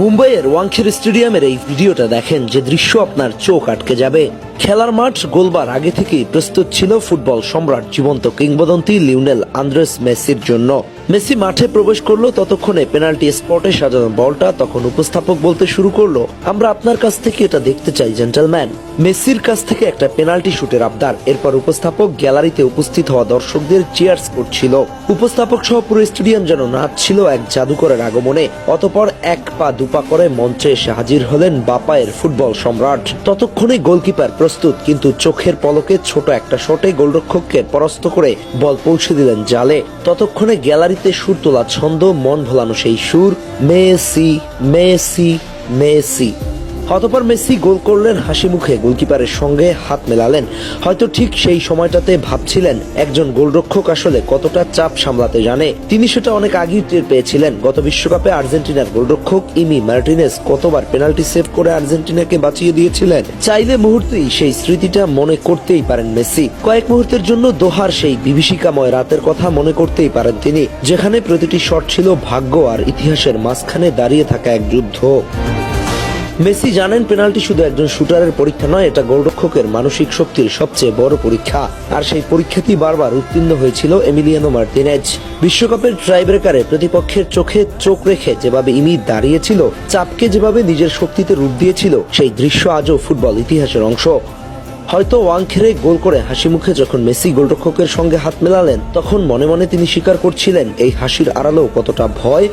মুম্বাইয়ের ওয়াংখেড়ে স্টেডিয়ামের এই ভিডিওটা দেখেন, যে দৃশ্য আপনার চোখ আটকে যাবে। খেলার মাঠ গোলবার আগে থেকেই প্রস্তুত ছিল ফুটবল সম্রাট জীবন্ত কিংবদন্তি লিওনেল আন্দ্রেস মেসির জন্য। মেসি মাঠে প্রবেশ করলো, ততক্ষণে পেনাল্টি স্পটে সাজানো বলটা তখন উপস্থাপক বলতে শুরু করলো, আমরা আপনার কাছ থেকে এটা দেখতে চাই জেন্টলম্যান। মেসির কাছ থেকে একটা পেনাল্টি শুটের আবদার। এরপর উপস্থাপক গ্যালারিতে উপস্থিত হওয়া দর্শকদের চিয়ার্স করছিল। উপস্থাপক সহ পুরো স্টেডিয়াম যেন নাচছিল এক জাদুকরের আগমনে। অতঃপর এক পা দুপা করে মঞ্চে এসে হাজির হলেন বাপায়ের ফুটবল সম্রাট। ততক্ষণে গোলকিপার প্রস্তুত, কিন্তু চোখের পলকে ছোট একটা শটে গোলরক্ষককে পরাস্ত করে বল পৌঁছে দিলেন জালে। ততক্ষণে গ্যালারিতে সুর তোলা ছন্দ, মন ভোলানো সেই সুর, মেসি মেসি মেসি। অতঃপর মেসি গোল করলেন হাসি মুখে, গোলকিপারের সঙ্গে হাত মেলালেন। হয়তো ঠিক সেই সময়টাতে ভাবছিলেন একজন গোলরক্ষক আসলে কতটা চাপ সামলাতে জানে। তিনি সেটা অনেক আগেই টের পেয়েছিলেন। গত বিশ্বকাপে আর্জেন্টিনার গোলরক্ষক ইমি মার্টিনেজ কতবার পেনাল্টি সেভ করে আর্জেন্টিনাকে বাঁচিয়ে দিয়েছিলেন। চাইলে মুহূর্তেই সেই স্মৃতিটা মনে করতেই পারেন মেসি। কয়েক মুহূর্তের জন্য দোহার সেই বিভীষিকাময় রাতের কথা মনে করতেই পারেন তিনি, যেখানে প্রতিটি শট ছিল ভাগ্য আর ইতিহাসের মাঝখানে দাঁড়িয়ে থাকা এক যুদ্ধ। মেসি জানেন পেনাল্টি শুধু একজন শুটারের পরীক্ষা নয়, এটা গোলরক্ষকের মানসিক শক্তির সবচেয়ে বড় পরীক্ষা। আর সেই পরীক্ষাতেই বারবার উত্তীর্ণ হয়েছিল এমিলিয়ানো মার্টিনেজ। বিশ্বকাপের ট্রাইব্রেকারে প্রতিপক্ষের চোখে চোখ রেখে যেভাবে ইমি দাঁড়িয়েছিল, চাপকে যেভাবে নিজের শক্তিতে রূপ দিয়েছিল, সেই দৃশ্য আজও ফুটবল ইতিহাসের অংশ। হয়তো ওয়াংখেড়ে গোল করে হাসি মুখে যখন মেসি গোলরক্ষকের সঙ্গে হাত মেলালেন, তখন মনে মনে তিনি স্বীকার করছিলেন এই হাসির আড়ালেও কতটা ভয়